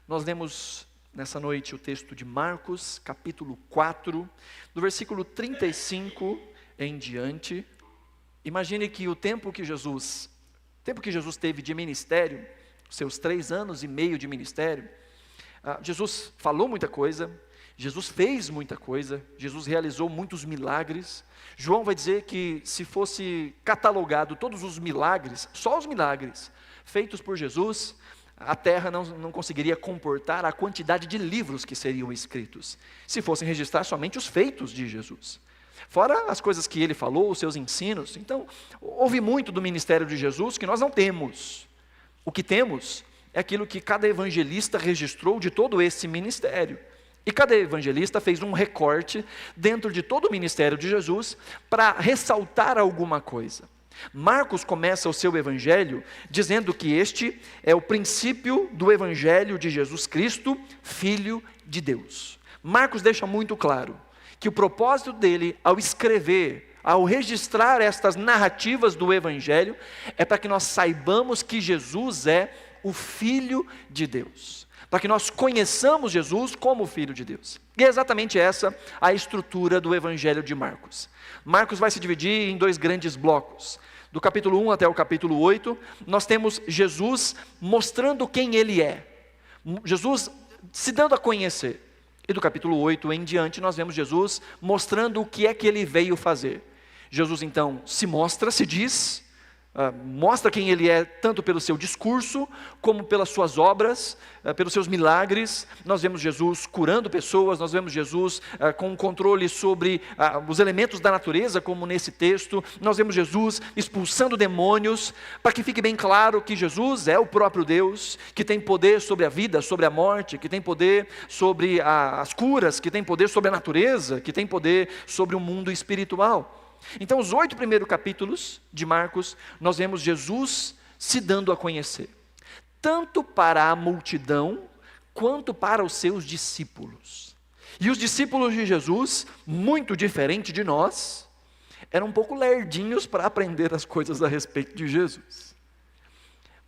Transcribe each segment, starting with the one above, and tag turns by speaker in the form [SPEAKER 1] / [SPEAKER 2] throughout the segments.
[SPEAKER 1] Nós lemos nessa noite o texto de Marcos, capítulo 4, do versículo 35 em diante. Imagine que o tempo que Jesus teve de ministério, seus 3 anos e meio de ministério, Jesus falou muita coisa, Jesus fez muita coisa, Jesus realizou muitos milagres. João vai dizer que se fosse catalogado todos os milagres, só os milagres feitos por Jesus, a terra não conseguiria comportar a quantidade de livros que seriam escritos, se fossem registrar somente os feitos de Jesus. Fora as coisas que ele falou, os seus ensinos. Então, houve muito do ministério de Jesus que nós não temos. O que temos é aquilo que cada evangelista registrou de todo esse ministério. E cada evangelista fez um recorte dentro de todo o ministério de Jesus para ressaltar alguma coisa. Marcos começa o seu evangelho dizendo que este é o princípio do evangelho de Jesus Cristo, Filho de Deus. Marcos deixa muito claro que o propósito dele ao escrever, ao registrar estas narrativas do evangelho, é para que nós saibamos que Jesus é o Filho de Deus, para que nós conheçamos Jesus como o Filho de Deus. E é exatamente essa a estrutura do evangelho de Marcos. Marcos vai se dividir em 2 grandes blocos. Do capítulo 1 até o capítulo 8, nós temos Jesus mostrando quem ele é, Jesus se dando a conhecer. E do capítulo 8 em diante, nós vemos Jesus mostrando o que é que ele veio fazer. Jesus então se mostra, se diz, mostra quem ele é, tanto pelo seu discurso, como pelas suas obras, pelos seus milagres. Nós vemos Jesus curando pessoas, nós vemos Jesus com controle sobre os elementos da natureza, como nesse texto. Nós vemos Jesus expulsando demônios, para que fique bem claro que Jesus é o próprio Deus, que tem poder sobre a vida, sobre a morte, que tem poder sobre as curas, que tem poder sobre a natureza, que tem poder sobre o mundo espiritual. Então, os 8 primeiros capítulos de Marcos, nós vemos Jesus se dando a conhecer, tanto para a multidão, quanto para os seus discípulos. E os discípulos de Jesus, muito diferente de nós, eram um pouco lerdinhos para aprender as coisas a respeito de Jesus.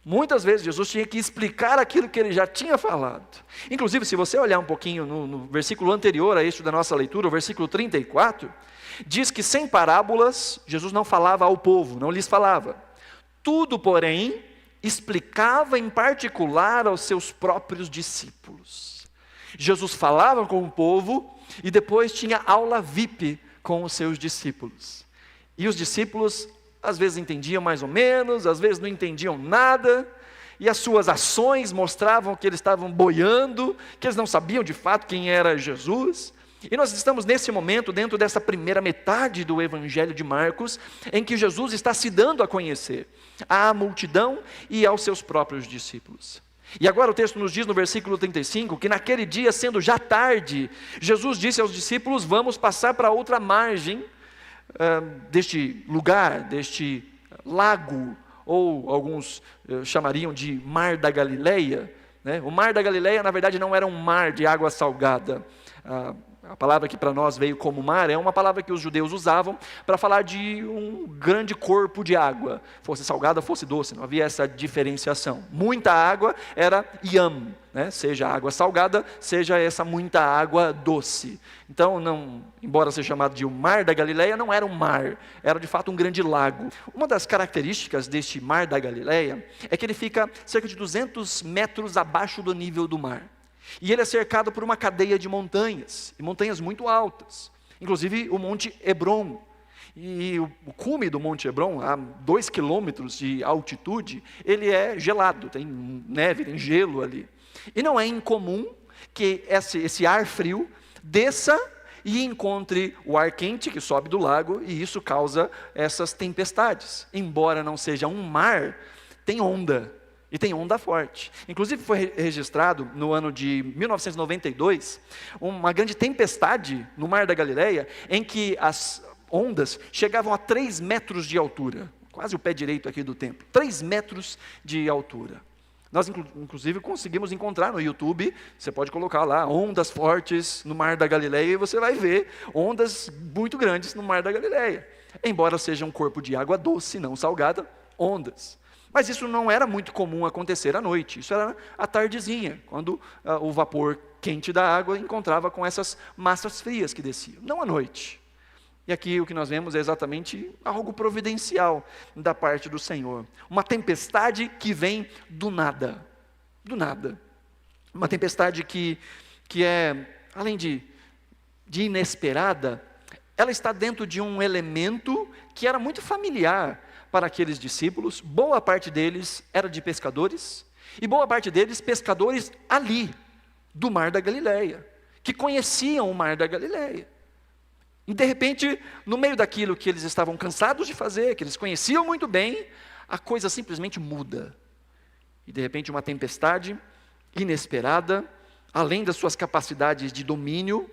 [SPEAKER 1] Muitas vezes Jesus tinha que explicar aquilo que ele já tinha falado. Inclusive, se você olhar um pouquinho no versículo anterior a este da nossa leitura, o versículo 34, diz que sem parábolas, Jesus não falava ao povo, não lhes falava. Tudo, porém, explicava em particular aos seus próprios discípulos. Jesus falava com o povo e depois tinha aula VIP com os seus discípulos. E os discípulos, às vezes entendiam mais ou menos, às vezes não entendiam nada, e as suas ações mostravam que eles estavam boiando, que eles não sabiam de fato quem era Jesus. E nós estamos nesse momento, dentro dessa primeira metade do evangelho de Marcos, em que Jesus está se dando a conhecer à multidão e aos seus próprios discípulos. E agora o texto nos diz no versículo 35, que naquele dia, sendo já tarde, Jesus disse aos discípulos: vamos passar para outra margem deste lugar, deste lago, ou alguns chamariam de Mar da Galileia. O Mar da Galileia, na verdade, não era um mar de água salgada. A palavra que para nós veio como mar é uma palavra que os judeus usavam para falar de um grande corpo de água, fosse salgada, fosse doce, não havia essa diferenciação. Muita água era yam, seja água salgada, seja essa muita água doce. Então, embora seja chamado de o Mar da Galileia, não era um mar, era de fato um grande lago. Uma das características deste Mar da Galileia é que ele fica cerca de 200 metros abaixo do nível do mar. E ele é cercado por uma cadeia de montanhas, e montanhas muito altas, inclusive o Monte Hebron. E o cume do Monte Hebron, a 2 quilômetros de altitude, ele é gelado, tem neve, tem gelo ali. E não é incomum que esse ar frio desça e encontre o ar quente que sobe do lago, e isso causa essas tempestades. Embora não seja um mar, tem onda. E tem onda forte. Inclusive foi registrado no ano de 1992, uma grande tempestade no Mar da Galileia, em que as ondas chegavam a 3 metros de altura, quase o pé direito aqui do templo, 3 metros de altura. Nós inclusive conseguimos encontrar no YouTube, você pode colocar lá, ondas fortes no Mar da Galileia, e você vai ver ondas muito grandes no Mar da Galileia. Embora seja um corpo de água doce, não salgada, ondas. Mas isso não era muito comum acontecer à noite, isso era à tardezinha, quando o vapor quente da água encontrava com essas massas frias que desciam, não à noite. E aqui o que nós vemos é exatamente algo providencial da parte do Senhor. Uma tempestade que vem do nada. Do nada. Uma tempestade que é, além de inesperada, ela está dentro de um elemento que era muito familiar para aqueles discípulos. Boa parte deles era de pescadores, e boa parte deles pescadores ali, do Mar da Galileia, que conheciam o Mar da Galileia. E de repente, no meio daquilo que eles estavam cansados de fazer, que eles conheciam muito bem, a coisa simplesmente muda. E de repente uma tempestade inesperada, além das suas capacidades de domínio,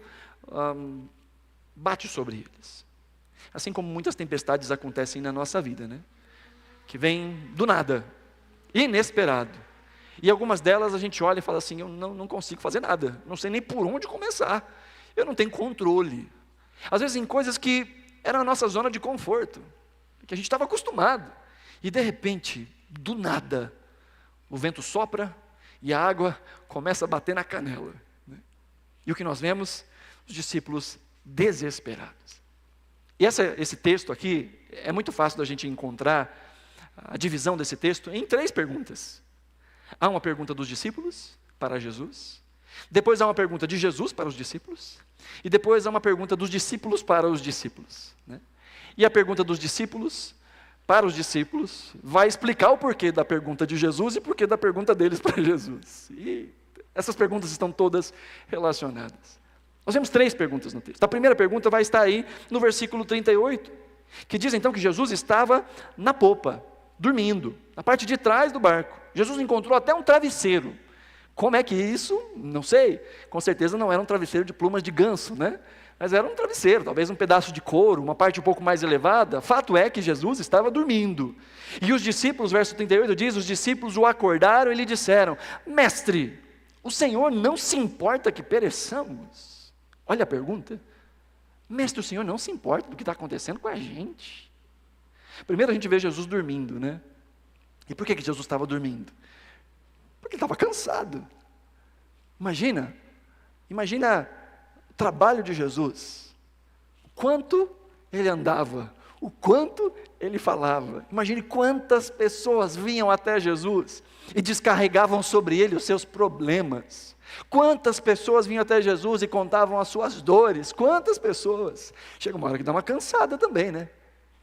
[SPEAKER 1] bate sobre eles. Assim como muitas tempestades acontecem na nossa vida, né? Que vem do nada, inesperado. E algumas delas a gente olha e fala assim, eu não consigo fazer nada, não sei nem por onde começar, eu não tenho controle. Às vezes em coisas que eram a nossa zona de conforto, que a gente estava acostumado, e de repente, do nada, o vento sopra e a água começa a bater na canela, né? E o que nós vemos? Os discípulos desesperados. E esse texto aqui, é muito fácil da gente encontrar a divisão desse texto em 3 perguntas. Há uma pergunta dos discípulos para Jesus, depois há uma pergunta de Jesus para os discípulos, e depois há uma pergunta dos discípulos para os discípulos, né? E a pergunta dos discípulos para os discípulos vai explicar o porquê da pergunta de Jesus e o porquê da pergunta deles para Jesus. E essas perguntas estão todas relacionadas. Nós temos 3 perguntas no texto. A primeira pergunta vai estar aí no versículo 38, que diz então que Jesus estava na popa, dormindo, na parte de trás do barco. Jesus encontrou até um travesseiro. Como é que isso? Não sei. Com certeza não era um travesseiro de plumas de ganso, né? Mas era um travesseiro, talvez um pedaço de couro, uma parte um pouco mais elevada. Fato é que Jesus estava dormindo. E os discípulos, verso 38 diz, os discípulos o acordaram e lhe disseram, mestre, o Senhor não se importa que pereçamos? Olha a pergunta. Mestre, o Senhor não se importa do que está acontecendo com a gente? Primeiro a gente vê Jesus dormindo, né? E por que Jesus estava dormindo? Porque ele estava cansado. Imagina o trabalho de Jesus, o quanto ele andava, o quanto ele falava. Imagine quantas pessoas vinham até Jesus e descarregavam sobre ele os seus problemas. Quantas pessoas vinham até Jesus e contavam as suas dores. Quantas pessoas. Chega uma hora que dá uma cansada também, né?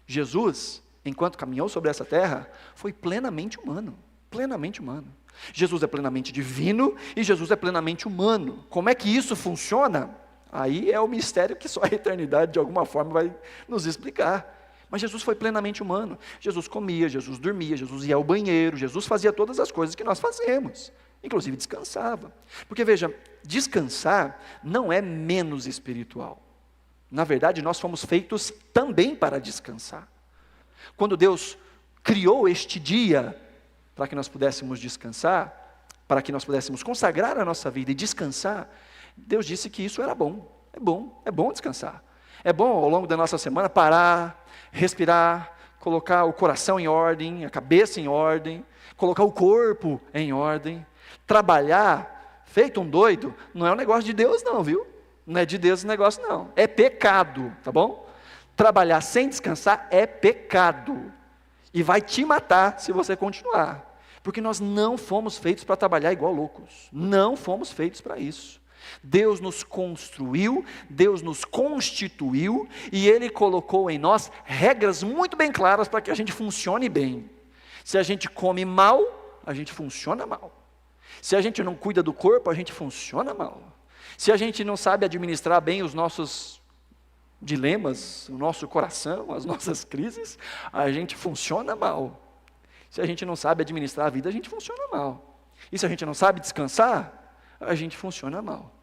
[SPEAKER 1] Jesus, enquanto caminhou sobre essa terra, foi plenamente humano. Plenamente humano. Jesus é plenamente divino e Jesus é plenamente humano. Como é que isso funciona? Aí é o mistério que só a eternidade de alguma forma vai nos explicar. Mas Jesus foi plenamente humano. Jesus comia, Jesus dormia, Jesus ia ao banheiro, Jesus fazia todas as coisas que nós fazemos. Inclusive descansava. Porque veja, descansar não é menos espiritual. Na verdade, nós fomos feitos também para descansar. Quando Deus criou este dia para que nós pudéssemos descansar, para que nós pudéssemos consagrar a nossa vida e descansar, Deus disse que isso era bom. É bom descansar. É bom ao longo da nossa semana parar, respirar, colocar o coração em ordem, a cabeça em ordem, colocar o corpo em ordem. Trabalhar, feito um doido, não é um negócio de Deus não, viu? Não é de Deus esse negócio não. É pecado, tá bom? Trabalhar sem descansar é pecado. E vai te matar se você continuar. Porque nós não fomos feitos para trabalhar igual loucos. Não fomos feitos para isso. Deus nos construiu, Deus nos constituiu, e Ele colocou em nós regras muito bem claras para que a gente funcione bem. Se a gente come mal, a gente funciona mal. Se a gente não cuida do corpo, a gente funciona mal. Se a gente não sabe administrar bem os nossos dilemas, o nosso coração, as nossas crises, a gente funciona mal. Se a gente não sabe administrar a vida, a gente funciona mal. E se a gente não sabe descansar, a gente funciona mal.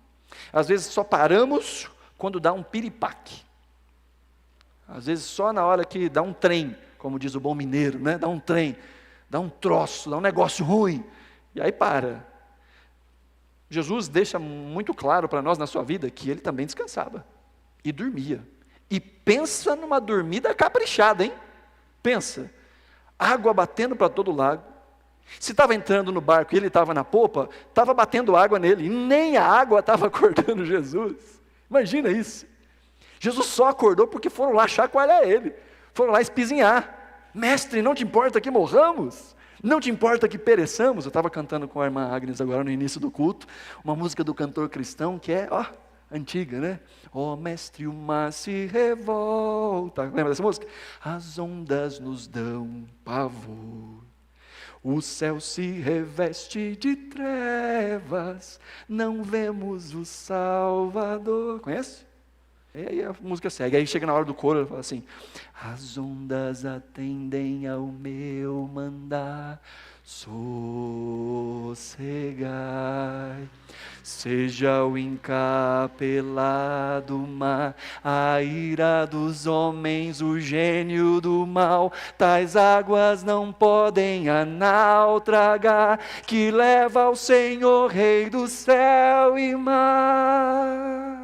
[SPEAKER 1] Às vezes só paramos quando dá um piripaque. Às vezes só na hora que dá um trem, como diz o bom mineiro, né? Dá um trem, dá um troço, dá um negócio ruim, e aí para. Jesus deixa muito claro para nós na sua vida que ele também descansava e dormia. E pensa numa dormida caprichada, hein? Pensa. água batendo para todo lado. Se estava entrando no barco e ele estava na popa, estava batendo água nele, e nem a água estava acordando Jesus. Imagina isso. Jesus só acordou porque foram lá chacoalhar ele, foram lá espizinhar. Mestre, não te importa que morramos? Não te importa que pereçamos? Eu estava cantando com a irmã Agnes agora no início do culto, uma música do cantor cristão que é, antiga, né? Ó mestre, o mar se revolta. Lembra dessa música? As ondas nos dão pavor. O céu se reveste de trevas, não vemos o Salvador. Conhece? E aí a música segue, aí chega na hora do coro, ele fala assim: as ondas atendem ao meu mandar, sossegai. Seja o encapelado mar, a ira dos homens, o gênio do mal, tais águas não podem a nau tragar, que leva ao Senhor, Rei do céu e mar.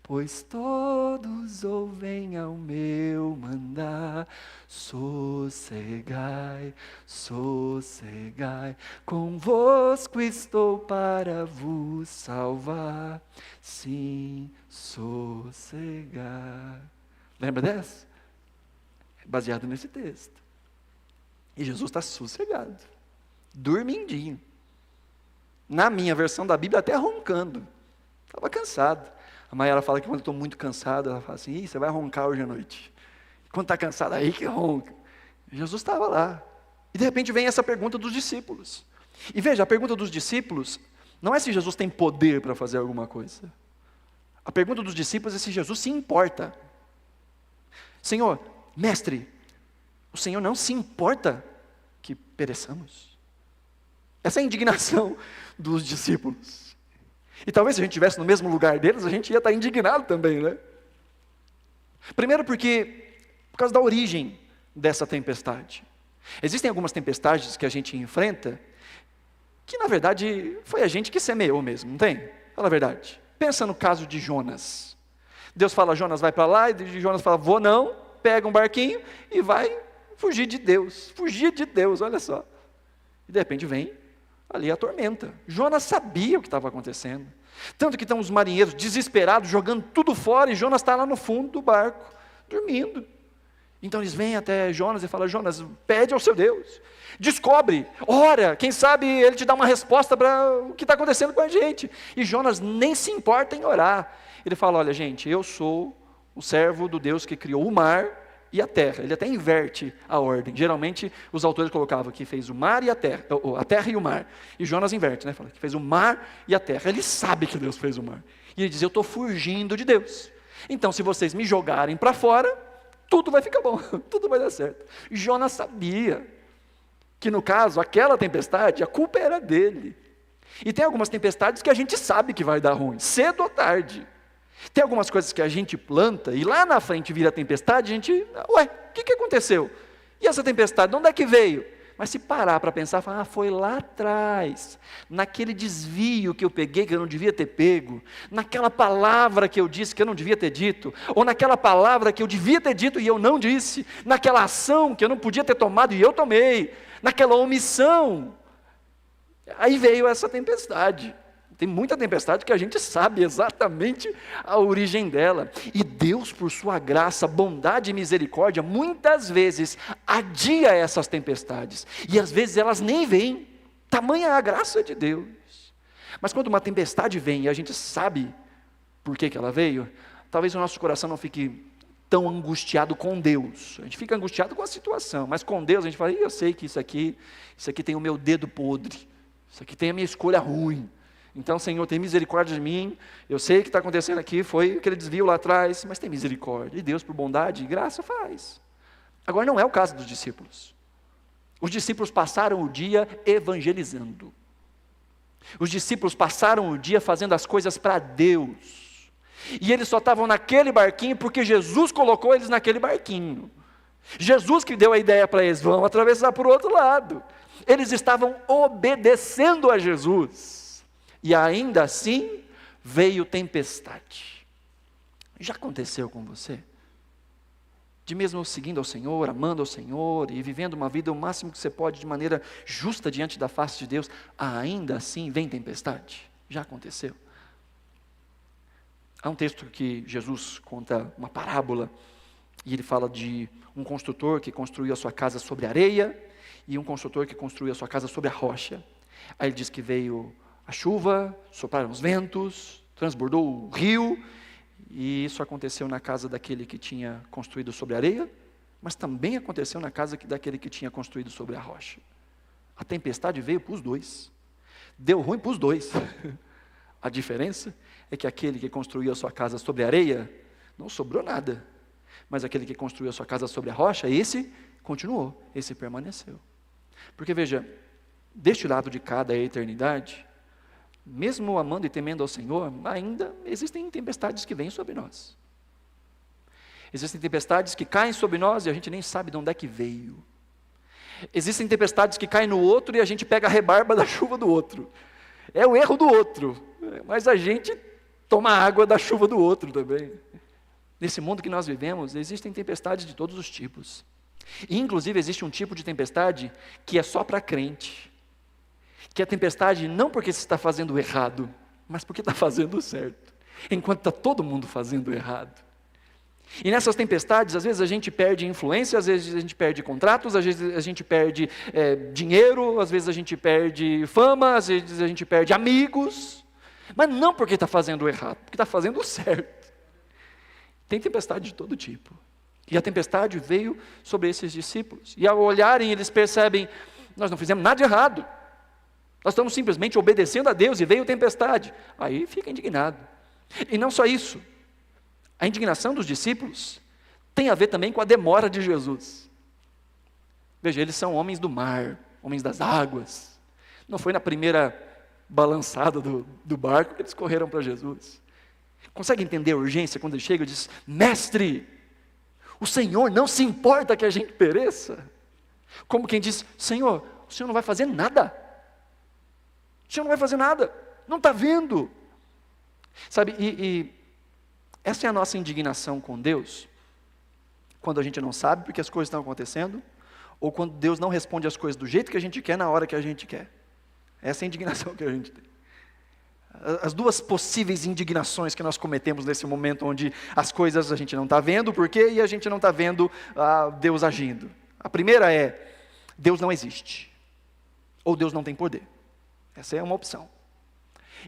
[SPEAKER 1] Pois todos ouvem ao meu mandar, sossegai, sossegai, convosco estou para vos salvar, sim, sossegai. Lembra dessa? É baseado nesse texto. E Jesus está sossegado, dormindinho. Na minha versão da Bíblia, até roncando. Estava cansado. A Maiara fala que quando eu estou muito cansado, ela fala assim: você vai roncar hoje à noite. Quando está cansado, aí que ronca. Jesus estava lá. E de repente vem essa pergunta dos discípulos. E veja, a pergunta dos discípulos não é se Jesus tem poder para fazer alguma coisa. A pergunta dos discípulos é se Jesus se importa. Senhor, mestre, o Senhor não se importa que pereçamos? Essa é a indignação dos discípulos. E talvez se a gente estivesse no mesmo lugar deles, a gente ia estar indignado também, né? Primeiro porque, por causa da origem dessa tempestade. Existem algumas tempestades que a gente enfrenta, que na verdade foi a gente que semeou mesmo, não tem? Fala a verdade. Pensa no caso de Jonas. Deus fala: Jonas vai para lá, e Jonas fala: vou não, pega um barquinho e vai fugir de Deus. Fugir de Deus, olha só. E de repente vem ali a tormenta. Jonas sabia o que estava acontecendo. Tanto que estão os marinheiros desesperados, jogando tudo fora, e Jonas está lá no fundo do barco, dormindo. Então eles vêm até Jonas e falam: Jonas, pede ao seu Deus, descobre, ora, quem sabe ele te dá uma resposta para o que está acontecendo com a gente. E Jonas nem se importa em orar. Ele fala: olha gente, eu sou o servo do Deus que criou o mar e a terra. Ele até inverte a ordem. Geralmente os autores colocavam que fez o mar e a terra e o mar. E Jonas inverte, né? Fala que fez o mar e a terra. Ele sabe que Deus fez o mar. E ele diz: eu estou fugindo de Deus. Então se vocês me jogarem para fora, tudo vai ficar bom, tudo vai dar certo. E Jonas sabia que no caso, aquela tempestade, a culpa era dele. E tem algumas tempestades que a gente sabe que vai dar ruim, cedo ou tarde. Tem algumas coisas que a gente planta e lá na frente vira tempestade, a gente, o que aconteceu? E essa tempestade, de onde é que veio? Mas se parar para pensar, foi lá atrás, naquele desvio que eu peguei que eu não devia ter pego, naquela palavra que eu disse que eu não devia ter dito, ou naquela palavra que eu devia ter dito e eu não disse, naquela ação que eu não podia ter tomado e eu tomei, naquela omissão. Aí veio essa tempestade. Tem muita tempestade que a gente sabe exatamente a origem dela. E Deus, por sua graça, bondade e misericórdia, muitas vezes adia essas tempestades. E às vezes elas nem vêm. Tamanha a graça de Deus. Mas quando uma tempestade vem e a gente sabe por que ela veio, talvez o nosso coração não fique tão angustiado com Deus. A gente fica angustiado com a situação, mas com Deus a gente fala: eu sei que isso aqui tem o meu dedo podre. Isso aqui tem a minha escolha ruim. Então, Senhor, tem misericórdia de mim. Eu sei o que está acontecendo aqui, foi aquele desvio lá atrás, mas tem misericórdia. E Deus, por bondade e graça, faz. Agora, não é o caso dos discípulos. Os discípulos passaram o dia evangelizando. Os discípulos passaram o dia fazendo as coisas para Deus. E eles só estavam naquele barquinho porque Jesus colocou eles naquele barquinho. Jesus que deu a ideia para eles: vão atravessar para o outro lado. Eles estavam obedecendo a Jesus. E ainda assim, veio tempestade. Já aconteceu com você? de mesmo seguindo ao Senhor, amando ao Senhor e vivendo uma vida o máximo que você pode de maneira justa diante da face de Deus, ainda assim vem tempestade. Já aconteceu. Há um texto que Jesus conta uma parábola, e ele fala de um construtor que construiu a sua casa sobre areia, e um construtor que construiu a sua casa sobre a rocha. Aí ele diz que veio a chuva, sopraram os ventos, transbordou o rio, e isso aconteceu na casa daquele que tinha construído sobre a areia, mas também aconteceu na casa daquele que tinha construído sobre a rocha. A tempestade veio para os dois, deu ruim para os dois. A diferença é que aquele que construiu a sua casa sobre a areia, não sobrou nada, mas aquele que construiu a sua casa sobre a rocha, esse continuou, esse permaneceu. Porque veja, deste lado de cá da eternidade, mesmo amando e temendo ao Senhor, ainda existem tempestades que vêm sobre nós. Existem tempestades que caem sobre nós e a gente nem sabe de onde é que veio. Existem tempestades que caem no outro e a gente pega a rebarba da chuva do outro. É o erro do outro, mas a gente toma água da chuva do outro também. Nesse mundo que nós vivemos, existem tempestades de todos os tipos. E, inclusive, existe um tipo de tempestade que é só para crente. Que é tempestade não porque você está fazendo errado, mas porque está fazendo certo. Enquanto está todo mundo fazendo errado. E nessas tempestades, às vezes a gente perde influência, às vezes a gente perde contratos, às vezes a gente perde dinheiro, às vezes a gente perde fama, às vezes a gente perde amigos. Mas não porque está fazendo errado, porque está fazendo certo. Tem tempestade de todo tipo. E a tempestade veio sobre esses discípulos. E ao olharem, eles percebem, nós não fizemos nada de errado. Nós estamos simplesmente obedecendo a Deus e veio tempestade. Aí fica indignado. E não só isso. A indignação dos discípulos tem a ver também com a demora de Jesus. Veja, eles são homens do mar, homens das águas. Não foi na primeira balançada do barco que eles correram para Jesus. Consegue entender a urgência quando ele chega e diz, mestre, o Senhor não se importa que a gente pereça? Como quem diz, Senhor, o Senhor não vai fazer nada. O Senhor não vai fazer nada, não está vendo. Sabe, e essa é a nossa indignação com Deus, quando a gente não sabe porque as coisas estão acontecendo, ou quando Deus não responde as coisas do jeito que a gente quer, na hora que a gente quer. Essa é a indignação que a gente tem. As duas possíveis indignações que nós cometemos nesse momento, onde as coisas a gente não está vendo, por quê? E a gente não está vendo Deus agindo. A primeira é, Deus não existe, ou Deus não tem poder. Essa é uma opção.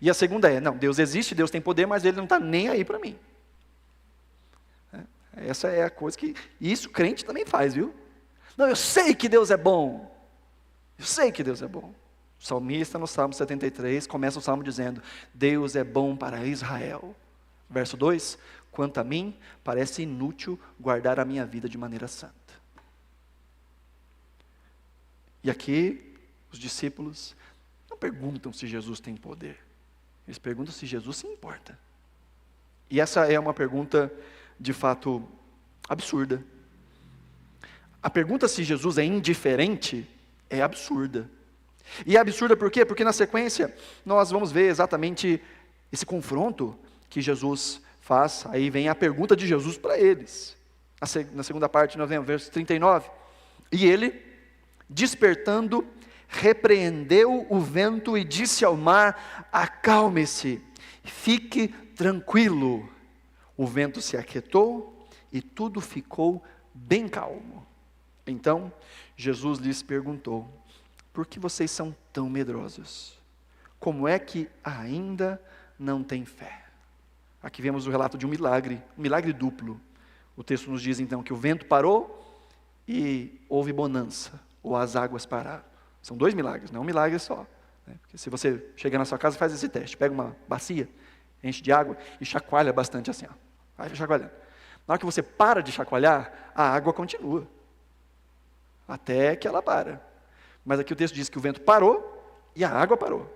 [SPEAKER 1] E a segunda é, não, Deus existe, Deus tem poder, mas Ele não está nem aí para mim. Essa é a coisa que, isso crente também faz, viu? Não, eu sei que Deus é bom. Eu sei que Deus é bom. O salmista no Salmo 73 começa o salmo dizendo, Deus é bom para Israel. Verso 2, quanto a mim, parece inútil guardar a minha vida de maneira santa. E aqui, os discípulos não perguntam se Jesus tem poder. Eles perguntam se Jesus se importa. E essa é uma pergunta, de fato, absurda. A pergunta se Jesus é indiferente é absurda. E é absurda por quê? Porque na sequência nós vamos ver exatamente esse confronto que Jesus faz. Aí vem a pergunta de Jesus para eles. Na segunda parte nós vemos verso 39. E ele, despertando, repreendeu o vento e disse ao mar, acalme-se, fique tranquilo. O vento se aquietou e tudo ficou bem calmo. Então Jesus lhes perguntou, por que vocês são tão medrosos? Como é que ainda não têm fé? Aqui vemos o relato de um milagre duplo. O texto nos diz então que o vento parou e houve bonança, ou as águas pararam. São dois milagres, não é um milagre só. Porque se você chegar na sua casa, faz esse teste. Pega uma bacia, enche de água e chacoalha bastante assim. Vai chacoalhando. Na hora que você para de chacoalhar, a água continua. Até que ela para. Mas aqui o texto diz que o vento parou e a água parou.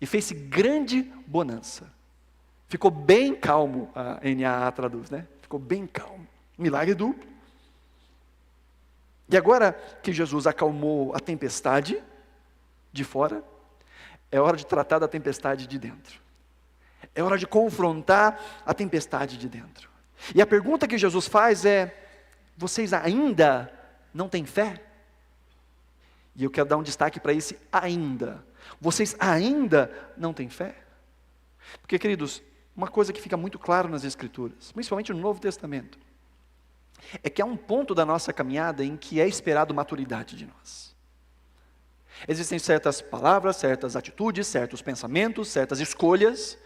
[SPEAKER 1] E fez-se grande bonança. Ficou bem calmo, a NAA traduz, né? Ficou bem calmo. Milagre duplo. E agora que Jesus acalmou a tempestade de fora, é hora de tratar da tempestade de dentro. É hora de confrontar a tempestade de dentro. E a pergunta que Jesus faz é, vocês ainda não têm fé? E eu quero dar um destaque para esse ainda. Vocês ainda não têm fé? Porque, queridos, uma coisa que fica muito claro nas Escrituras, principalmente no Novo Testamento, é que há um ponto da nossa caminhada em que é esperado maturidade de nós. Existem certas palavras, certas atitudes, certos pensamentos, certas escolhas,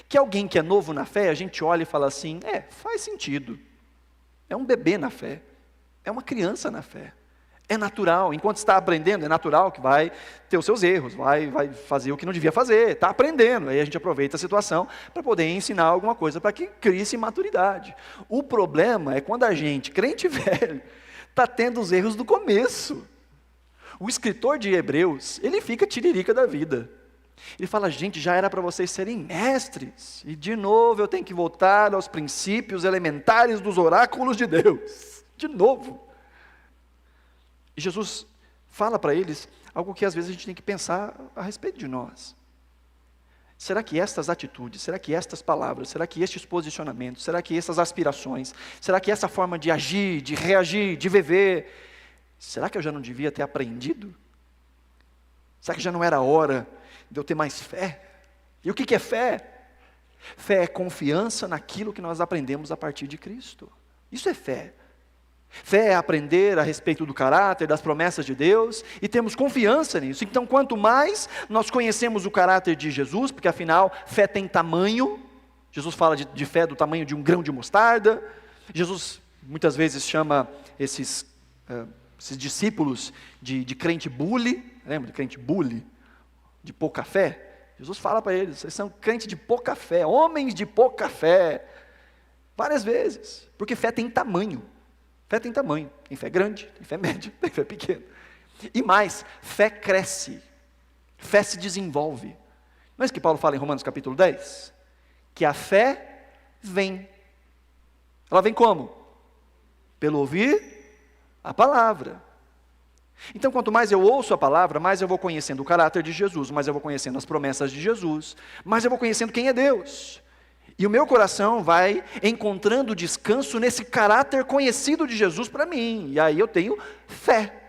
[SPEAKER 1] que alguém que é novo na fé, a gente olha e fala assim, faz sentido. É um bebê na fé, é uma criança na fé. É natural, enquanto está aprendendo, é natural que vai ter os seus erros, vai fazer o que não devia fazer, está aprendendo. Aí a gente aproveita a situação para poder ensinar alguma coisa para que crie-se maturidade. O problema é quando a gente, crente velho, está tendo os erros do começo. O escritor de Hebreus, ele fica tiririca da vida. Ele fala, gente, já era para vocês serem mestres. E de novo eu tenho que voltar aos princípios elementares dos oráculos de Deus. De novo. E Jesus fala para eles algo que às vezes a gente tem que pensar a respeito de nós. Será que estas atitudes, será que estas palavras, será que estes posicionamentos, será que essas aspirações, será que essa forma de agir, de reagir, de viver, será que eu já não devia ter aprendido? Será que já não era hora de eu ter mais fé? E o que é fé? Fé é confiança naquilo que nós aprendemos a partir de Cristo. Isso é fé. Fé é aprender a respeito do caráter, das promessas de Deus, e temos confiança nisso. Então, quanto mais nós conhecemos o caráter de Jesus, porque afinal, fé tem tamanho. Jesus fala de fé do tamanho de um grão de mostarda. Jesus muitas vezes chama esses discípulos de crente bule. Lembra de crente bule? De pouca fé? Jesus fala para eles, vocês são crentes de pouca fé, homens de pouca fé. Várias vezes, porque fé tem tamanho. Fé tem tamanho, tem fé grande, tem fé média, tem fé pequena. E mais, fé cresce, fé se desenvolve. Não é isso que Paulo fala em Romanos capítulo 10? Que a fé vem. Ela vem como? Pelo ouvir a palavra. Então, quanto mais eu ouço a palavra, mais eu vou conhecendo o caráter de Jesus, mais eu vou conhecendo as promessas de Jesus, mais eu vou conhecendo quem é Deus. E o meu coração vai encontrando descanso nesse caráter conhecido de Jesus para mim. E aí eu tenho fé.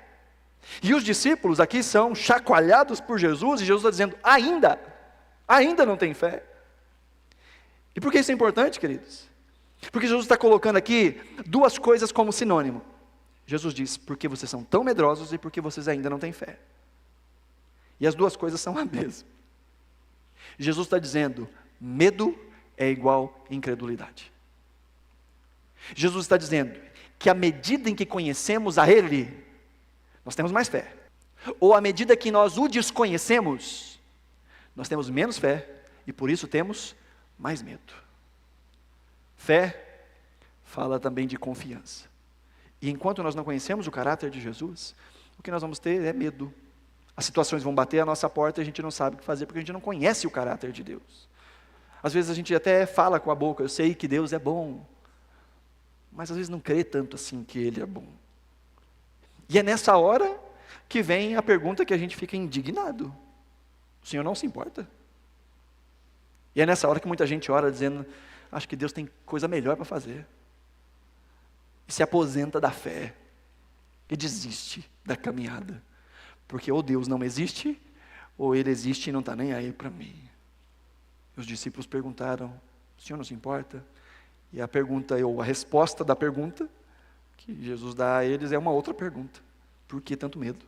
[SPEAKER 1] E os discípulos aqui são chacoalhados por Jesus, e Jesus está dizendo, ainda não tem fé. E por que isso é importante, queridos? Porque Jesus está colocando aqui duas coisas como sinônimo. Jesus diz, porque vocês são tão medrosos e porque vocês ainda não têm fé. E as duas coisas são a mesma. Jesus está dizendo, medo é igual incredulidade. Jesus está dizendo que à medida em que conhecemos a Ele, nós temos mais fé. Ou à medida que nós o desconhecemos, nós temos menos fé e por isso temos mais medo. Fé fala também de confiança. E enquanto nós não conhecemos o caráter de Jesus, o que nós vamos ter é medo. As situações vão bater à nossa porta e a gente não sabe o que fazer porque a gente não conhece o caráter de Deus. Às vezes a gente até fala com a boca, eu sei que Deus é bom, mas às vezes não crê tanto assim que Ele é bom. E é nessa hora que vem a pergunta que a gente fica indignado. O Senhor não se importa? E é nessa hora que muita gente ora dizendo, acho que Deus tem coisa melhor para fazer. E se aposenta da fé, e desiste da caminhada. Porque ou Deus não existe, ou Ele existe e não está nem aí para mim. Os discípulos perguntaram, o Senhor não se importa? E a pergunta, ou a resposta da pergunta, que Jesus dá a eles é uma outra pergunta. Por que tanto medo?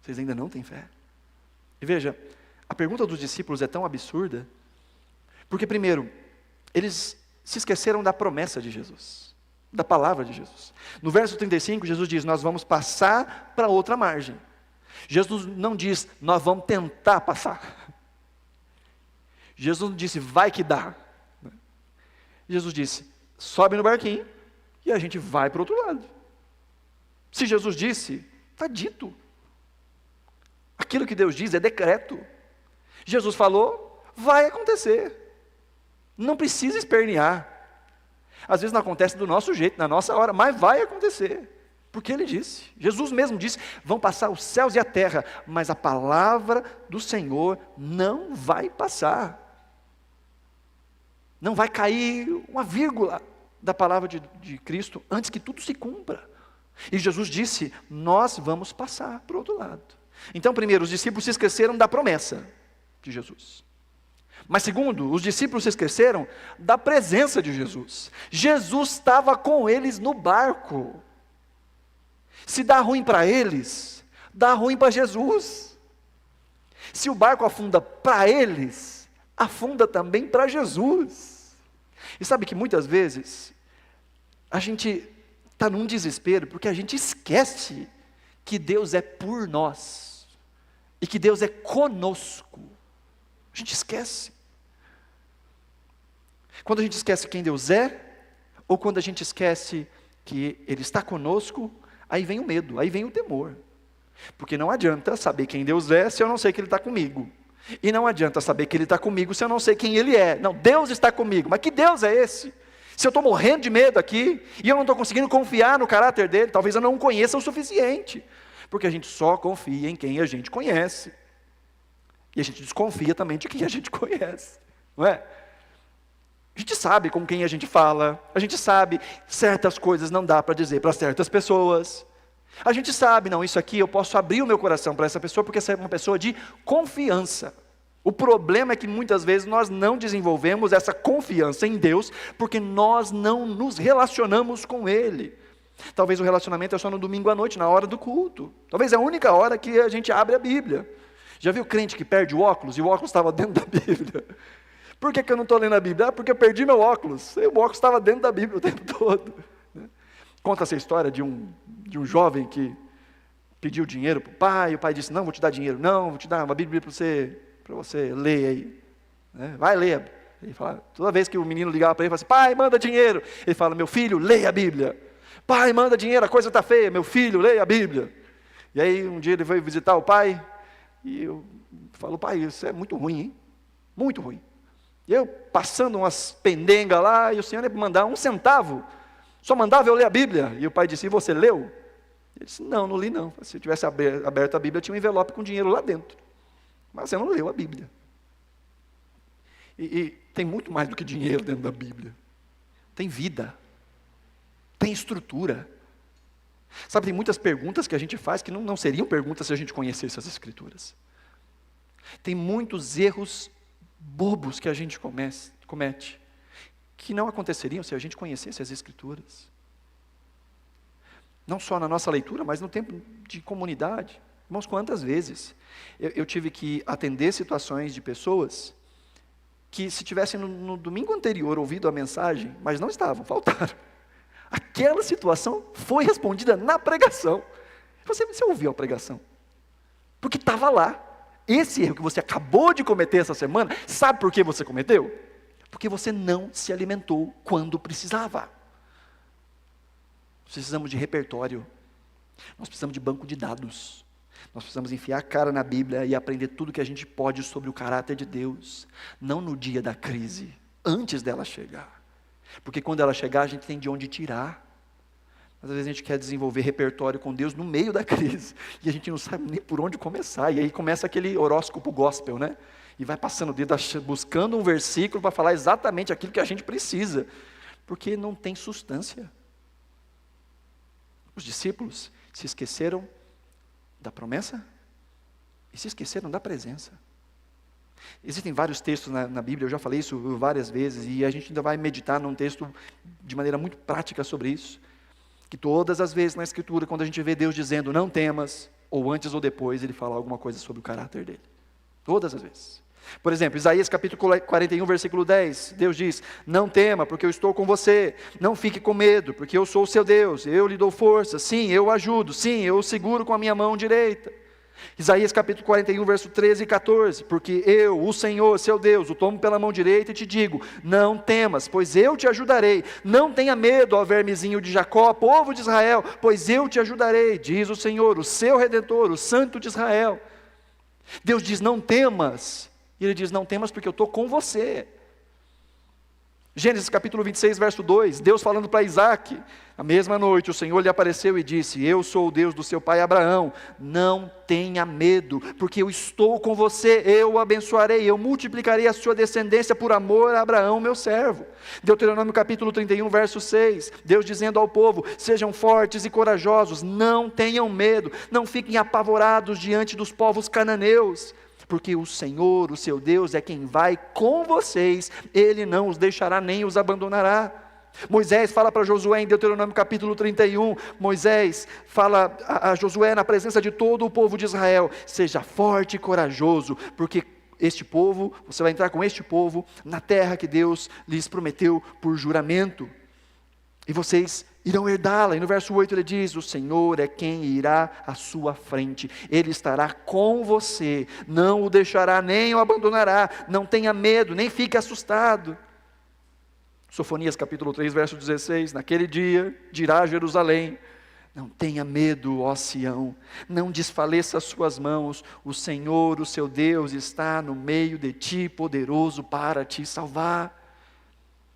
[SPEAKER 1] Vocês ainda não têm fé? E veja, a pergunta dos discípulos é tão absurda, porque primeiro, eles se esqueceram da promessa de Jesus, da palavra de Jesus. No verso 35, Jesus diz, nós vamos passar para outra margem. Jesus não diz, nós vamos tentar passar. Jesus não disse, vai que dá. Jesus disse, sobe no barquinho e a gente vai para o outro lado. Se Jesus disse, está dito. Aquilo que Deus diz é decreto. Jesus falou, vai acontecer. Não precisa espernear. Às vezes não acontece do nosso jeito, na nossa hora, mas vai acontecer. Porque Ele disse, Jesus mesmo disse, vão passar os céus e a terra, mas a palavra do Senhor não vai passar. Não vai cair uma vírgula, da palavra de Cristo antes que tudo se cumpra. E Jesus disse, nós vamos passar para o outro lado. Então, primeiro, os discípulos se esqueceram da promessa de Jesus. Mas segundo, os discípulos se esqueceram da presença de Jesus. Jesus estava com eles no barco. Se dá ruim para eles, dá ruim para Jesus. Se o barco afunda para eles, afunda também para Jesus. E sabe que muitas vezes, a gente está num desespero, porque a gente esquece que Deus é por nós, e que Deus é conosco. A gente esquece. Quando a gente esquece quem Deus é, ou quando a gente esquece que Ele está conosco, aí vem o medo, aí vem o temor. Porque não adianta saber quem Deus é se eu não sei que Ele está comigo. E não adianta saber que Ele está comigo se eu não sei quem Ele é. Não, Deus está comigo, mas que Deus é esse? Se eu estou morrendo de medo aqui, e eu não estou conseguindo confiar no caráter dEle, talvez eu não o conheça o suficiente. Porque a gente só confia em quem a gente conhece. E a gente desconfia também de quem a gente conhece, não é? A gente sabe com quem a gente fala, a gente sabe certas coisas não dá para dizer para certas pessoas. A gente sabe, não, isso aqui eu posso abrir o meu coração para essa pessoa, porque essa é uma pessoa de confiança. O problema é que muitas vezes nós não desenvolvemos essa confiança em Deus, porque nós não nos relacionamos com Ele. Talvez o relacionamento é só no domingo à noite, na hora do culto. Talvez é a única hora que a gente abre a Bíblia. Já viu crente que perde o óculos, e o óculos estava dentro da Bíblia? Por que eu não estou lendo a Bíblia? Porque eu perdi meu óculos, e o óculos estava dentro da Bíblia o tempo todo. Conta essa história de um jovem que pediu dinheiro para o pai, e o pai disse, não, vou te dar dinheiro, não, vou te dar uma Bíblia para você ler aí. Vai ler. Ele fala, toda vez que o menino ligava para ele, ele fala assim, pai, manda dinheiro. Ele fala, meu filho, leia a Bíblia. Pai, manda dinheiro, a coisa está feia, meu filho, leia a Bíblia. E aí um dia ele foi visitar o pai, e eu falo, pai, isso é muito ruim, hein? Muito ruim. E eu passando umas pendengas lá, e o senhor ia mandar 1 centavo, só mandava eu ler a Bíblia. E o pai disse, e você leu? Ele disse, não li não. Se eu tivesse aberto a Bíblia, tinha um envelope com dinheiro lá dentro. Mas você não leu a Bíblia. E tem muito mais do que dinheiro dentro da Bíblia. Tem vida. Tem estrutura. Sabe, tem muitas perguntas que a gente faz que não seriam perguntas se a gente conhecesse as Escrituras. Tem muitos erros bobos que a gente comete, que não aconteceriam se a gente conhecesse as Escrituras. Não só na nossa leitura, mas no tempo de comunidade. Irmãos, quantas vezes eu tive que atender situações de pessoas que, se tivessem no domingo anterior ouvido a mensagem, mas não estavam, faltaram. Aquela situação foi respondida na pregação. Você ouviu a pregação? Porque estava lá. Esse erro que você acabou de cometer essa semana, sabe por que você cometeu? Porque você não se alimentou quando precisava. Nós precisamos de repertório. Nós precisamos de banco de dados. Nós precisamos enfiar a cara na Bíblia e aprender tudo que a gente pode sobre o caráter de Deus. Não no dia da crise, antes dela chegar. Porque quando ela chegar, a gente tem de onde tirar. Às vezes a gente quer desenvolver repertório com Deus no meio da crise, e a gente não sabe nem por onde começar, e aí começa aquele horóscopo gospel, né? E vai passando o dedo, buscando um versículo para falar exatamente aquilo que a gente precisa, porque não tem substância. Os discípulos se esqueceram da promessa e se esqueceram da presença. Existem vários textos na Bíblia, eu já falei isso várias vezes, e a gente ainda vai meditar num texto de maneira muito prática sobre isso, que todas as vezes na Escritura, quando a gente vê Deus dizendo, não temas, ou antes ou depois, Ele fala alguma coisa sobre o caráter dEle. Todas as vezes. Por exemplo, Isaías capítulo 41, versículo 10, Deus diz, não tema, porque eu estou com você, não fique com medo, porque eu sou o seu Deus, eu lhe dou força, sim, eu o ajudo, sim, eu o seguro com a minha mão direita. Isaías capítulo 41, verso 13 e 14, porque eu, o Senhor, seu Deus, o tomo pela mão direita e te digo, não temas, pois eu te ajudarei, não tenha medo, ó vermezinho de Jacó, povo de Israel, pois eu te ajudarei, diz o Senhor, o seu Redentor, o Santo de Israel. Deus diz, não temas, e Ele diz, não temas porque eu estou com você. Gênesis capítulo 26, verso 2, Deus falando para Isaac, na mesma noite o Senhor lhe apareceu e disse: eu sou o Deus do seu pai Abraão, não tenha medo, porque eu estou com você, eu o abençoarei, eu multiplicarei a sua descendência por amor a Abraão, meu servo. Deuteronômio capítulo 31, verso 6, Deus dizendo ao povo: sejam fortes e corajosos, não tenham medo, não fiquem apavorados diante dos povos cananeus, porque o Senhor, o seu Deus, é quem vai com vocês, Ele não os deixará nem os abandonará. Moisés fala para Josué em Deuteronômio capítulo 31, Moisés fala a Josué na presença de todo o povo de Israel: seja forte e corajoso, porque este povo, você vai entrar com este povo na terra que Deus lhes prometeu por juramento, e vocês irão herdá-la. E no verso 8 ele diz: o Senhor é quem irá à sua frente, Ele estará com você, não o deixará nem o abandonará, não tenha medo, nem fique assustado. Sofonias capítulo 3, verso 16, naquele dia dirá Jerusalém: não tenha medo, ó Sião, não desfaleça as suas mãos, o Senhor, o seu Deus, está no meio de ti, poderoso para te salvar.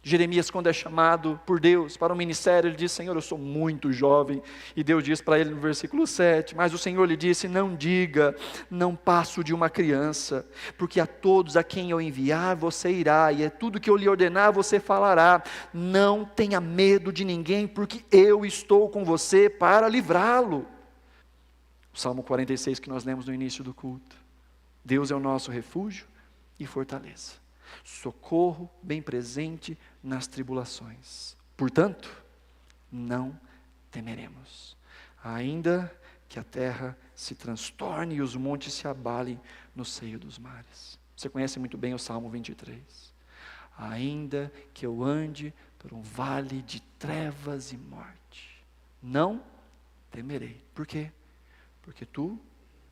[SPEAKER 1] Jeremias, quando é chamado por Deus para o ministério, ele diz: Senhor, eu sou muito jovem, e Deus diz para ele no versículo 7, mas o Senhor lhe disse: não diga, não passo de uma criança, porque a todos a quem eu enviar você irá, e é tudo que eu lhe ordenar você falará, não tenha medo de ninguém, porque eu estou com você para livrá-lo. O Salmo 46 que nós lemos no início do culto: Deus é o nosso refúgio e fortaleza, socorro bem presente nas tribulações. Portanto, não temeremos, ainda que a terra se transtorne e os montes se abalem no seio dos mares. Você conhece muito bem o Salmo 23. Ainda que eu ande por um vale de trevas e morte, não temerei. Por quê? Porque tu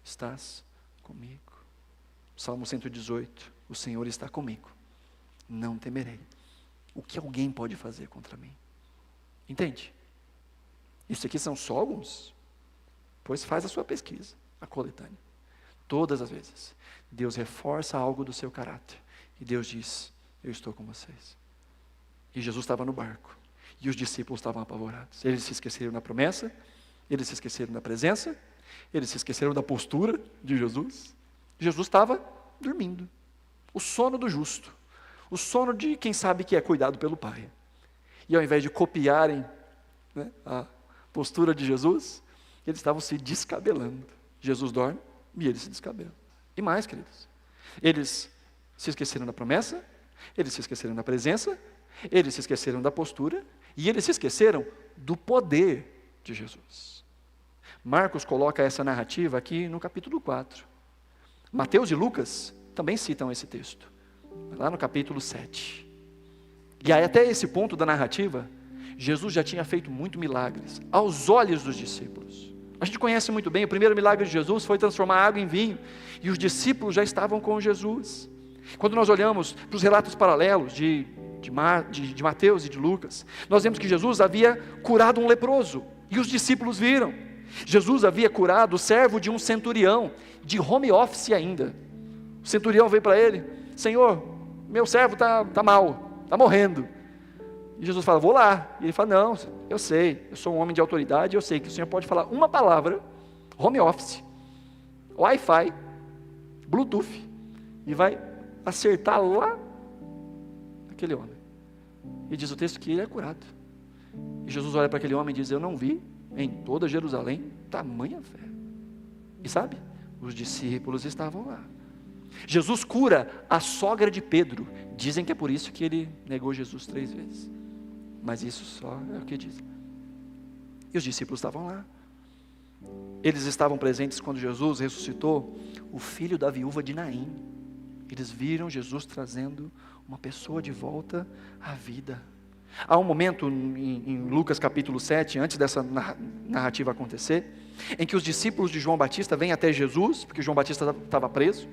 [SPEAKER 1] estás comigo. Salmo 118, o Senhor está comigo, não temerei. O que alguém pode fazer contra mim? Entende? Isso aqui são só alguns. Pois faz a sua pesquisa, a coletânea. Todas as vezes, Deus reforça algo do seu caráter. E Deus diz: eu estou com vocês. E Jesus estava no barco. E os discípulos estavam apavorados. Eles se esqueceram da promessa, eles se esqueceram da presença, eles se esqueceram da postura de Jesus. Jesus estava dormindo. O sono do justo. O sono de quem sabe que é cuidado pelo Pai. E ao invés de copiarem, né, a postura de Jesus, eles estavam se descabelando. Jesus dorme e eles se descabelam. E mais, queridos, eles se esqueceram da promessa, eles se esqueceram da presença, eles se esqueceram da postura, e eles se esqueceram do poder de Jesus. Marcos coloca essa narrativa aqui no capítulo 4. Mateus e Lucas também citam esse texto, lá no capítulo 7. E aí, até esse ponto da narrativa, Jesus já tinha feito muitos milagres aos olhos dos discípulos. A gente conhece muito bem, o primeiro milagre de Jesus foi transformar água em vinho, e os discípulos já estavam com Jesus. Quando nós olhamos para os relatos paralelos de Mateus e de Lucas, nós vemos que Jesus havia curado um leproso, e os discípulos viram. Jesus havia curado o servo de um centurião, de home office ainda. O centurião veio para ele: Senhor, meu servo está mal, está morrendo. E Jesus fala: vou lá. E ele fala: não, eu sei, eu sou um homem de autoridade, eu sei que o Senhor pode falar uma palavra, home office, Wi-Fi, Bluetooth, e vai acertar lá aquele homem. E diz o texto que ele é curado. E Jesus olha para aquele homem e diz: eu não vi em toda Jerusalém tamanha fé. E sabe, os discípulos estavam lá. Jesus cura a sogra de Pedro. Dizem que é por isso que ele negou Jesus 3 vezes. Mas isso só é o que dizem. E os discípulos estavam lá. Eles estavam presentes quando Jesus ressuscitou o filho da viúva de Naim. Eles viram Jesus trazendo uma pessoa de volta à vida. Há um momento em Lucas capítulo 7, antes dessa narrativa acontecer, em que os discípulos de João Batista vêm até Jesus, porque João Batista estava preso,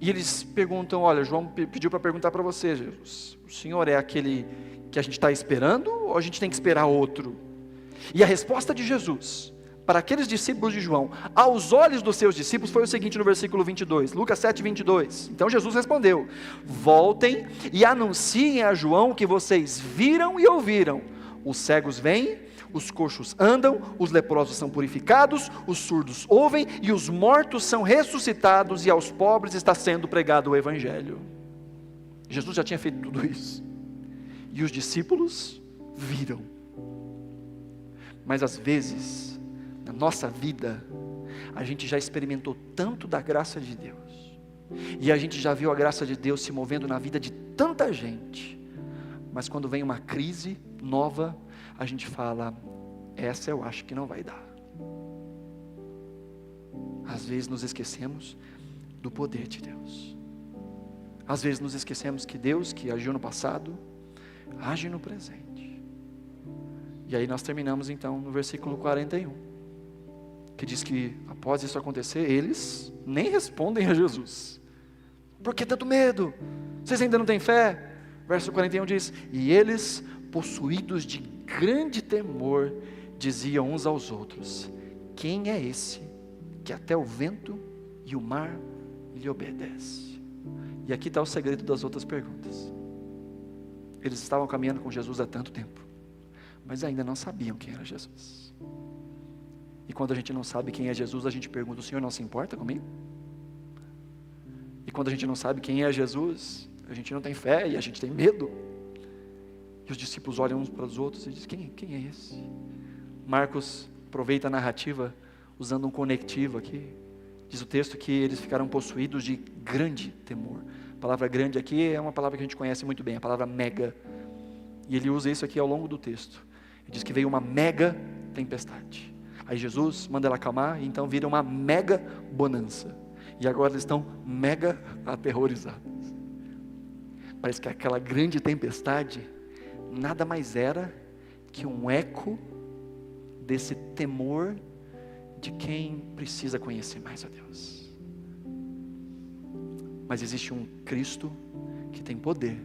[SPEAKER 1] e eles perguntam: olha, João pediu para perguntar para você, Jesus, o Senhor é aquele que a gente está esperando, ou a gente tem que esperar outro? E a resposta de Jesus para aqueles discípulos de João, aos olhos dos seus discípulos, foi o seguinte no versículo 22, Lucas 7, 22. Então Jesus respondeu: voltem e anunciem a João o que vocês viram e ouviram. Os cegos veem, os coxos andam, os leprosos são purificados, os surdos ouvem, e os mortos são ressuscitados, e aos pobres está sendo pregado o Evangelho. Jesus já tinha feito tudo isso, e os discípulos viram. Mas às vezes, na nossa vida, a gente já experimentou tanto da graça de Deus, e a gente já viu a graça de Deus se movendo na vida de tanta gente, mas quando vem uma crise nova, a gente fala: essa eu acho que não vai dar. Às vezes nos esquecemos do poder de Deus. Às vezes nos esquecemos que Deus, que agiu no passado, age no presente. E aí nós terminamos então no versículo 41, que diz que após isso acontecer, eles nem respondem a Jesus. Por que tanto medo? Vocês ainda não têm fé? Verso 41 diz: e eles, possuídos de grande temor, diziam uns aos outros: quem é esse que até o vento e o mar lhe obedece? E aqui está o segredo das outras perguntas. Eles estavam caminhando com Jesus há tanto tempo, mas ainda não sabiam quem era Jesus. E quando a gente não sabe quem é Jesus, a gente pergunta: o Senhor não se importa comigo? E quando a gente não sabe quem é Jesus, a gente não tem fé e a gente tem medo. E os discípulos olham uns para os outros e dizem: quem é esse? Marcos aproveita a narrativa usando um conectivo aqui. Diz o texto que eles ficaram possuídos de grande temor. A palavra grande aqui é uma palavra que a gente conhece muito bem, a palavra mega. E ele usa isso aqui ao longo do texto. Ele diz que veio uma mega tempestade. Aí Jesus manda ela acalmar, e então vira uma mega bonança. E agora eles estão mega aterrorizados. Parece que aquela grande tempestade nada mais era que um eco desse temor de quem precisa conhecer mais a Deus. Mas existe um Cristo que tem poder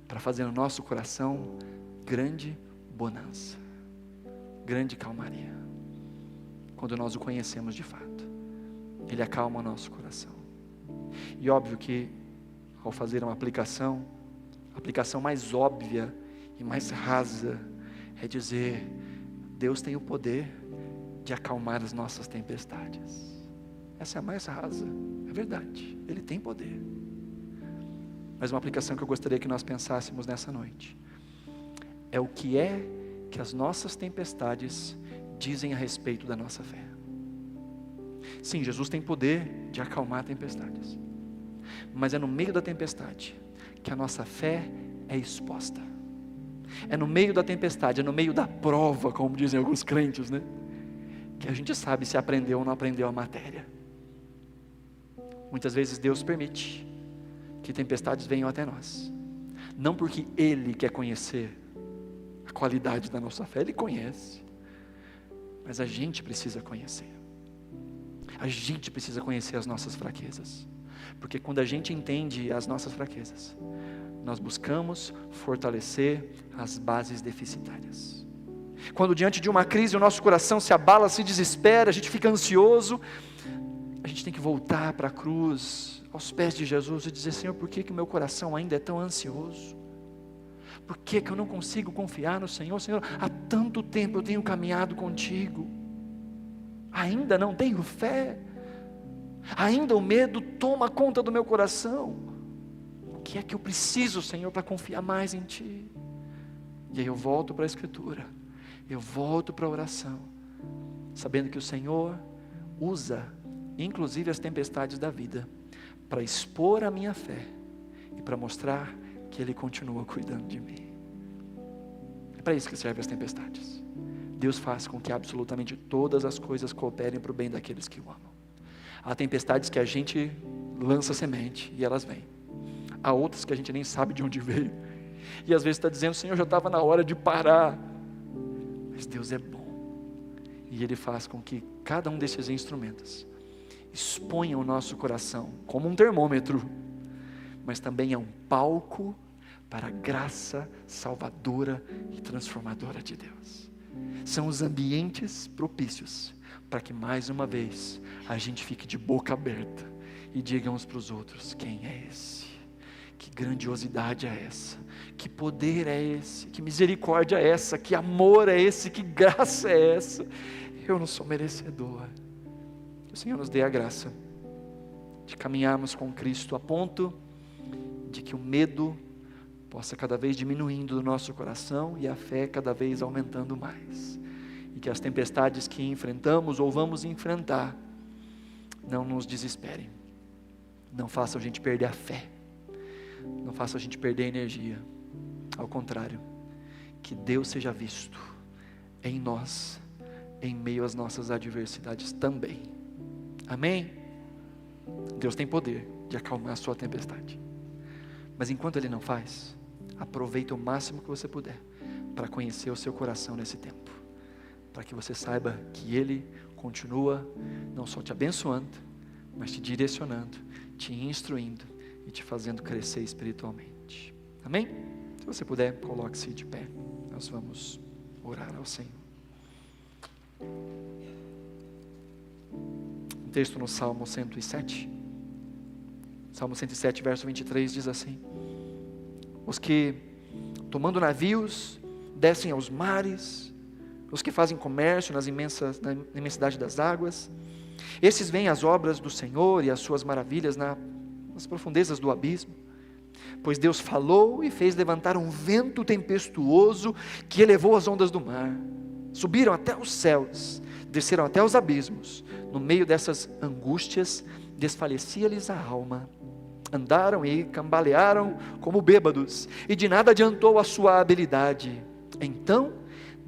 [SPEAKER 1] para fazer no nosso coração grande bonança, grande calmaria. Quando nós o conhecemos de fato, Ele acalma o nosso coração. E óbvio que ao fazer uma aplicação, a aplicação mais óbvia e mais rasa é dizer: Deus tem o poder de acalmar as nossas tempestades. Essa é a mais rasa, é verdade, Ele tem poder. Mas uma aplicação que eu gostaria que nós pensássemos nessa noite é o que é que as nossas tempestades dizem a respeito da nossa fé. Sim, Jesus tem poder de acalmar tempestades, mas é no meio da tempestade que a nossa fé é exposta. É no meio da tempestade, é no meio da prova, como dizem alguns crentes, né? Que a gente sabe se aprendeu ou não aprendeu a matéria. Muitas vezes Deus permite que tempestades venham até nós, não porque Ele quer conhecer a qualidade da nossa fé, Ele conhece, mas a gente precisa conhecer. A gente precisa conhecer as nossas fraquezas, porque quando a gente entende as nossas fraquezas, nós buscamos fortalecer as bases deficitárias. Quando diante de uma crise o nosso coração se abala, se desespera, a gente fica ansioso, a gente tem que voltar para a cruz, aos pés de Jesus e dizer: Senhor, por que o meu coração ainda é tão ansioso? Por que eu não consigo confiar no Senhor? Senhor, há tanto tempo eu tenho caminhado contigo, ainda não tenho fé, ainda o medo toma conta do meu coração. O que é que eu preciso, Senhor, para confiar mais em Ti? E aí eu volto para a Escritura, eu volto para a oração, sabendo que o Senhor usa inclusive as tempestades da vida para expor a minha fé e para mostrar que Ele continua cuidando de mim. É para isso que servem as tempestades. Deus faz com que absolutamente todas as coisas cooperem para o bem daqueles que o amam. Há tempestades que a gente lança semente e elas vêm. Há outras que a gente nem sabe de onde veio. E às vezes está dizendo: Senhor, já estava na hora de parar. Mas Deus é bom. E Ele faz com que cada um desses instrumentos exponha o nosso coração como um termômetro, mas também é um palco para a graça salvadora e transformadora de Deus. são os ambientes propícios para que mais uma vez a gente fique de boca aberta e diga uns para os outros: quem é esse? Que grandiosidade é essa? Que poder é esse? Que misericórdia é essa? Que amor é esse? Que graça é essa? Eu não sou merecedor. Que o Senhor nos dê a graça de caminharmos com Cristo a ponto de que o medo possa cada vez diminuindo do nosso coração e a fé cada vez aumentando mais. E que as tempestades que enfrentamos ou vamos enfrentar não nos desesperem, não façam a gente perder a fé, não façam a gente perder a energia. Ao contrário, que Deus seja visto em nós, em meio às nossas adversidades também. Amém? Deus tem poder de acalmar a sua tempestade, mas enquanto Ele não faz, aproveita o máximo que você puder para conhecer o seu coração nesse tempo, para que você saiba que Ele continua não só te abençoando, mas te direcionando, te instruindo e te fazendo crescer espiritualmente. Amém? Se você puder, coloque-se de pé. Nós vamos orar ao Senhor. Um texto no Salmo 107. Salmo 107, verso 23 diz assim: os que, tomando navios, descem aos mares, os que fazem comércio na imensidade das águas, esses veem as obras do Senhor e as suas maravilhas nas profundezas do abismo. Pois Deus falou e fez levantar um vento tempestuoso que elevou as ondas do mar. Subiram até os céus, desceram até os abismos. No meio dessas angústias, desfalecia-lhes a alma. Andaram e cambalearam como bêbados, e de nada adiantou a sua habilidade. Então,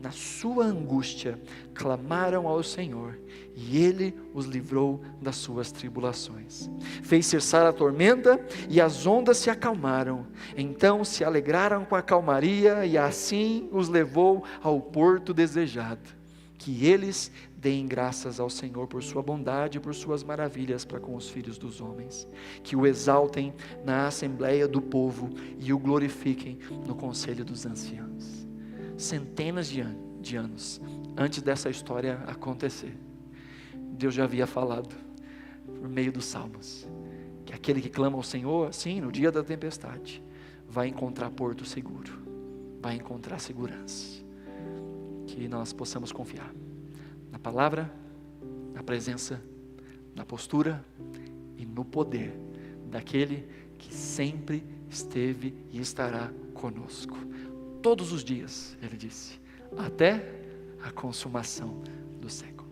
[SPEAKER 1] na sua angústia, clamaram ao Senhor, e Ele os livrou das suas tribulações. Fez cessar a tormenta, e as ondas se acalmaram. Então se alegraram com a calmaria, e assim os levou ao porto desejado. Que eles deem graças ao Senhor por sua bondade e por suas maravilhas para com os filhos dos homens. Que o exaltem na assembleia do povo e o glorifiquem no conselho dos anciãos. Centenas de anos antes dessa história acontecer, Deus já havia falado por meio dos salmos que aquele que clama ao Senhor, sim, no dia da tempestade, vai encontrar porto seguro, vai encontrar segurança. Que nós possamos confiar na palavra, na presença, na postura e no poder daquele que sempre esteve e estará conosco todos os dias, Ele disse, até a consumação do século.